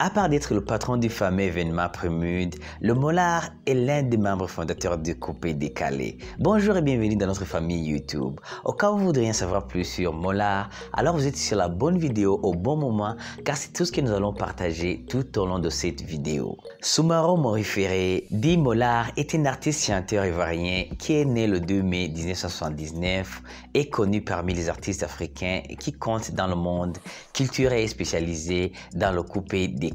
À part d'être le patron du fameux événement Prémude, le Molar est l'un des membres fondateurs de Coupé Décalé. Bonjour et bienvenue dans notre famille YouTube. Au cas où vous voudriez en savoir plus sur Molar, alors vous êtes sur la bonne vidéo au bon moment car c'est tout ce que nous allons partager tout au long de cette vidéo. Soumaro Moriféré, dit Molar, est un artiste chanteur ivoirien qui est né le 2 mai 1979 et connu parmi les artistes africains qui comptent dans le monde culturel et spécialisé dans le coupé décalé.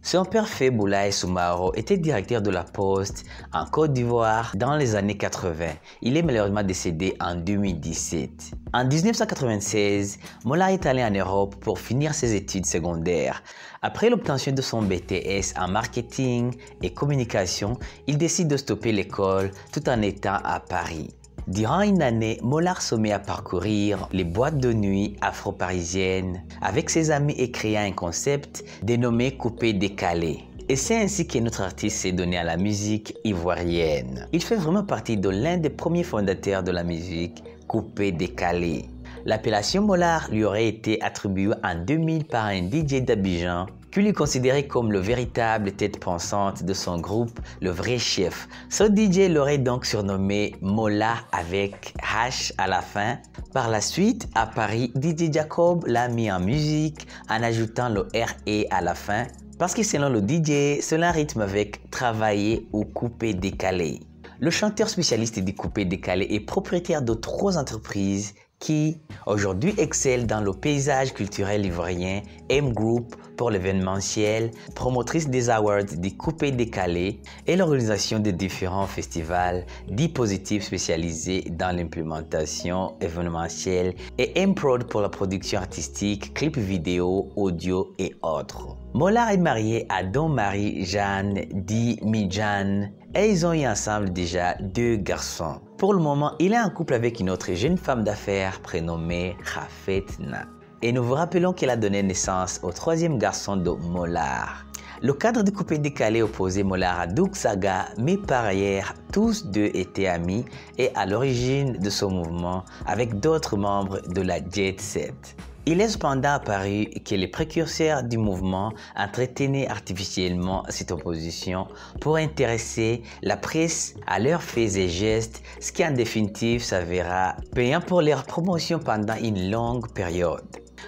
Son père Feboulaye Soumaro était directeur de la Poste en Côte d'Ivoire dans les années 80. Il est malheureusement décédé en 2017. En 1996, Molar est allé en Europe pour finir ses études secondaires. Après l'obtention de son BTS en marketing et communication, il décide de stopper l'école tout en étant à Paris. Durant une année, Molar se met à parcourir les boîtes de nuit afro-parisiennes avec ses amis et créa un concept dénommé Coupé Décalé. Et c'est ainsi que notre artiste s'est donné à la musique ivoirienne. Il fait vraiment partie de l'un des premiers fondateurs de la musique Coupé Décalé. L'appellation Molar lui aurait été attribuée en 2000 par un DJ d'Abidjan qui lui considérait comme le véritable tête pensante de son groupe, le vrai chef. Ce DJ l'aurait donc surnommé Mola avec H à la fin. Par la suite, à Paris, DJ Jacob l'a mis en musique en ajoutant le RE à la fin parce que selon le DJ, cela rythme avec travailler ou couper décalé. Le chanteur spécialiste du coupé décalé est propriétaire de 3 entreprises qui aujourd'hui excellent dans le paysage culturel ivoirien, M Group pour l'événementiel, promotrice des awards des coupés décalés et l'organisation de différents festivals dits positifs spécialisés dans l'implémentation événementielle et M-Prod pour la production artistique, clips vidéo, audio et autres. Molar est marié à Don Marie-Jeanne dit Midjan et ils ont eu ensemble déjà 2 garçons. Pour le moment, il est en couple avec une autre jeune femme d'affaires prénommée Rafetna. Et nous vous rappelons qu'elle a donné naissance au 3e garçon de Molar. Le cadre de coupé décalé opposait Molar à Doug Saga, mais par ailleurs, tous deux étaient amis et à l'origine de ce mouvement avec d'autres membres de la Jet Set. Il est cependant apparu que les précurseurs du mouvement entretenaient artificiellement cette opposition pour intéresser la presse à leurs faits et gestes, ce qui en définitive s'avéra payant pour leur promotion pendant une longue période.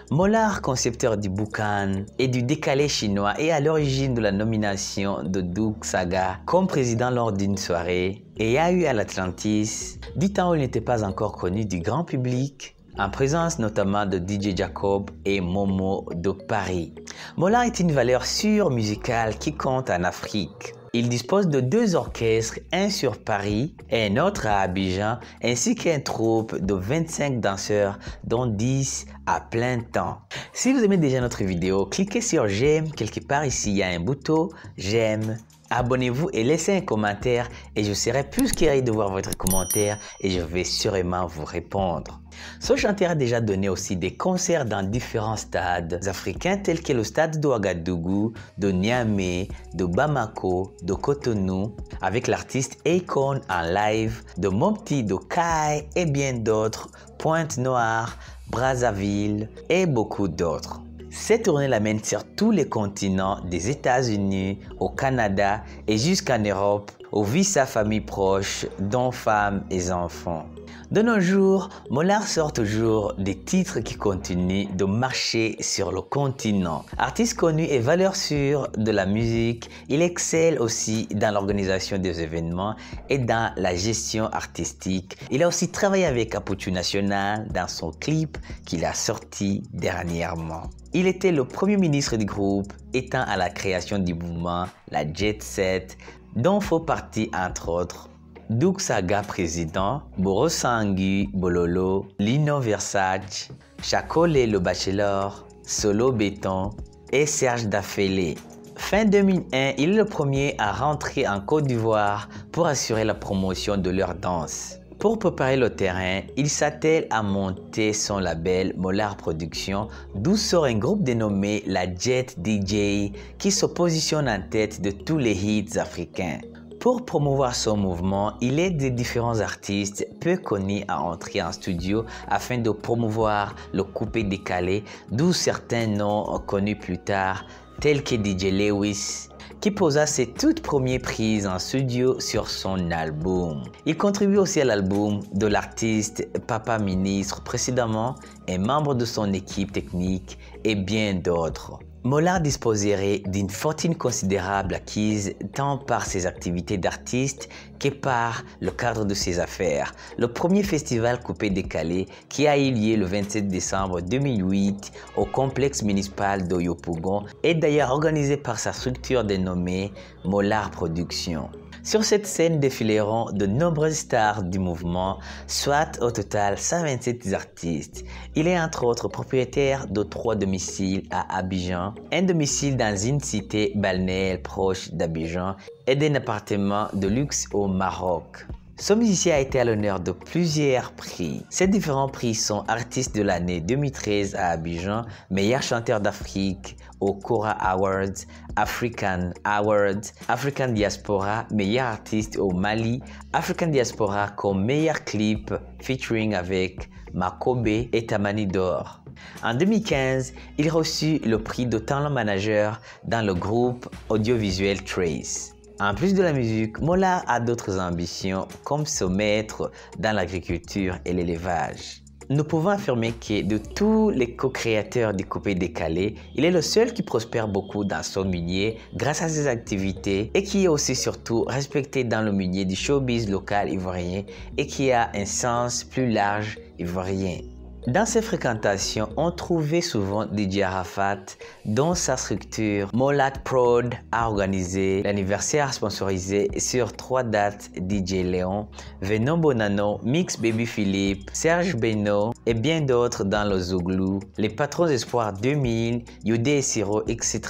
Molar, concepteur du boucan et du décalé chinois, est à l'origine de la nomination de Doug Saga comme président lors d'une soirée et a eu à l'Atlantis, du temps où il n'était pas encore connu du grand public, en présence notamment de DJ Jacob et Momo de Paris. Molar est une valeur sûre musicale qui compte en Afrique. Il dispose de 2 orchestres, un sur Paris et un autre à Abidjan, ainsi qu'un troupe de 25 danseurs, dont 10 à plein temps. Si vous aimez déjà notre vidéo, cliquez sur j'aime quelque part ici, il y a un bouton j'aime. Abonnez-vous et laissez un commentaire et je serai plus qu'heureux de voir votre commentaire et je vais sûrement vous répondre. Ce chanteur a déjà donné aussi des concerts dans différents stades africains tels que le stade de Ouagadougou, de Niamey, de Bamako, de Cotonou, avec l'artiste Akon en live, de Mopti, de Kai et bien d'autres, Pointe-Noire, Brazzaville et beaucoup d'autres. Cette tournée l'amène sur tous les continents, des États-Unis au Canada et jusqu'en Europe, où vit sa famille proche, dont femmes et enfants. De nos jours, Molar sort toujours des titres qui continuent de marcher sur le continent. Artiste connu et valeur sûre de la musique, il excelle aussi dans l'organisation des événements et dans la gestion artistique. Il a aussi travaillé avec Aputu National dans son clip qu'il a sorti dernièrement. Il était le premier ministre du groupe, étant à la création du mouvement, la Jet Set, dont font partie entre autres Doug Saga président, Borosangu Bololo, Lino Versace, Chacolé le Bachelor, Solo Béton et Serge Dafélé. Fin 2001, il est le premier à rentrer en Côte d'Ivoire pour assurer la promotion de leur danse. Pour préparer le terrain, il s'attelle à monter son label Molar Productions, d'où sort un groupe dénommé la Jet DJ qui se positionne en tête de tous les hits africains. Pour promouvoir son mouvement, il aide des différents artistes peu connus à entrer en studio afin de promouvoir le coupé décalé, d'où certains noms connus plus tard tels que DJ Lewis, qui posa ses toutes premières prises en studio sur son album. Il contribue aussi à l'album de l'artiste Papa Ministre précédemment, un membre de son équipe technique et bien d'autres. Mollard disposerait d'une fortune considérable acquise tant par ses activités d'artiste que par le cadre de ses affaires. Le premier festival coupé-décalé qui a eu lieu le 27 décembre 2008 au complexe municipal d'Oyopougon est d'ailleurs organisé par sa structure dénommée Mollard Productions. Sur cette scène défileront de nombreuses stars du mouvement, soit au total 127 artistes. Il est entre autres propriétaire de 3 domiciles à Abidjan, un domicile dans une cité balnéaire proche d'Abidjan et d'un appartement de luxe au Maroc. Ce musicien a été à l'honneur de plusieurs prix. Ces différents prix sont Artiste de l'année 2013 à Abidjan, Meilleur chanteur d'Afrique au Cora Awards, African Awards, African Diaspora, Meilleur artiste au Mali, African Diaspora comme meilleur clip featuring avec Makobe et Tamani d'Or. En 2015, il reçut le prix de talent manager dans le groupe audiovisuel Trace. En plus de la musique, Mollard a d'autres ambitions comme se mettre dans l'agriculture et l'élevage. Nous pouvons affirmer que de tous les co-créateurs du coupé-décalé, il est le seul qui prospère beaucoup dans son milieu grâce à ses activités et qui est aussi surtout respecté dans le milieu du showbiz local ivoirien et qui a un sens plus large ivoirien. Dans ses fréquentations, on trouvait souvent DJ Arafat, dont sa structure Mollard Prod a organisé l'anniversaire sponsorisé sur 3 dates DJ Léon, Venon Bonanno, Mix Baby Philippe, Serge Beno et bien d'autres dans le Zouglou, les Patrons Espoir 2000, Yodé et Siro, etc.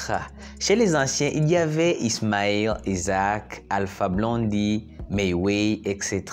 Chez les anciens, il y avait Ismaël, Isaac, Alpha Blondie, Mayway, etc.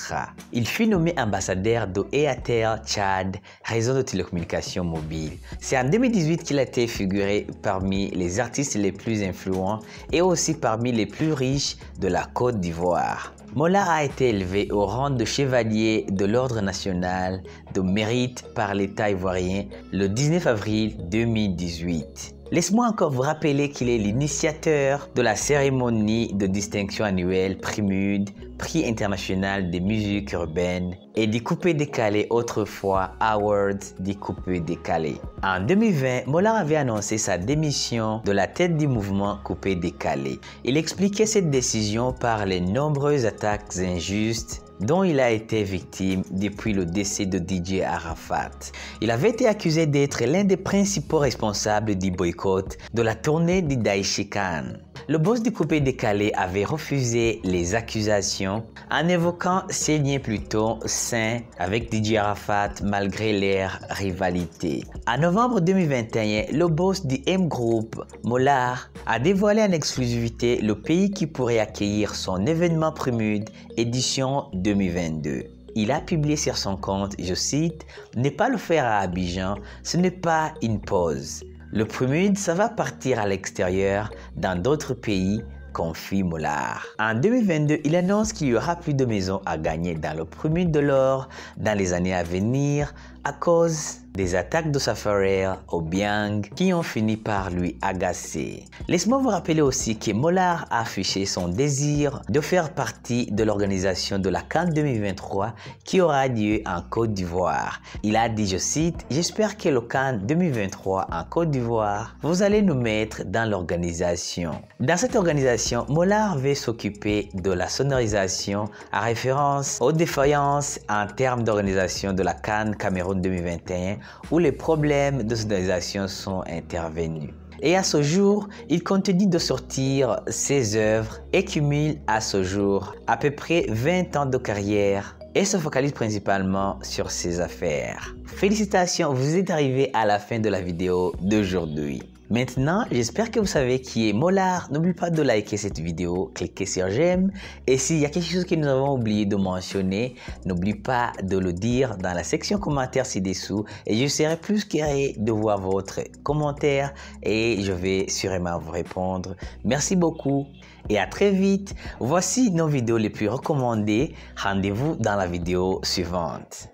Il fut nommé ambassadeur de Airtel Tchad, réseau de télécommunications mobile. C'est en 2018 qu'il a été figuré parmi les artistes les plus influents et aussi parmi les plus riches de la Côte d'Ivoire. Mollard a été élevé au rang de chevalier de l'Ordre national de mérite par l'État ivoirien le 19 avril 2018. Laisse-moi encore vous rappeler qu'il est l'initiateur de la cérémonie de distinction annuelle Primude, Prix international des musiques urbaines, et du coupé-décalé autrefois Awards du coupé-décalé. En 2020, Mollard avait annoncé sa démission de la tête du mouvement coupé-décalé. Il expliquait cette décision par les nombreuses attaques injustes dont il a été victime depuis le décès de DJ Arafat. Il avait été accusé d'être l'un des principaux responsables du boycott de la tournée du Daïchikan. Le boss du coupé-décalé avait refusé les accusations en évoquant ses liens plutôt sains avec DJ Arafat malgré leur rivalité. En novembre 2021, le boss du M-Group, Mollard, a dévoilé en exclusivité le pays qui pourrait accueillir son événement Primude édition 2022. Il a publié sur son compte, je cite, « Ne pas le faire à Abidjan, ce n'est pas une pause. Le Primude, ça va partir à l'extérieur, dans d'autres pays, confie Mollard. » En 2022, il annonce qu'il y aura plus de maisons à gagner dans le Primude de l'or dans les années à venir à cause des attaques de sa frère Obiang qui ont fini par lui agacer. Laisse-moi vous rappeler aussi que Mollard a affiché son désir de faire partie de l'organisation de la CAN 2023 qui aura lieu en Côte d'Ivoire. Il a dit, je cite, « J'espère que le CAN 2023 en Côte d'Ivoire, vous allez nous mettre dans l'organisation. » Dans cette organisation, Mollard veut s'occuper de la sonorisation en référence aux défaillances en termes d'organisation de la CAN Cameroun 2021 où les problèmes de sonorisation sont intervenus. Et à ce jour, il continue de sortir ses œuvres et cumule à ce jour à peu près 20 ans de carrière et se focalise principalement sur ses affaires. Félicitations, vous êtes arrivé à la fin de la vidéo d'aujourd'hui. Maintenant, j'espère que vous savez qui est Mollard. N'oublie pas de liker cette vidéo, cliquez sur j'aime. Et s'il y a quelque chose que nous avons oublié de mentionner, n'oublie pas de le dire dans la section commentaires ci-dessous. Et je serai plus qu'heureux de voir votre commentaire et je vais sûrement vous répondre. Merci beaucoup et à très vite. Voici nos vidéos les plus recommandées. Rendez-vous dans la vidéo suivante.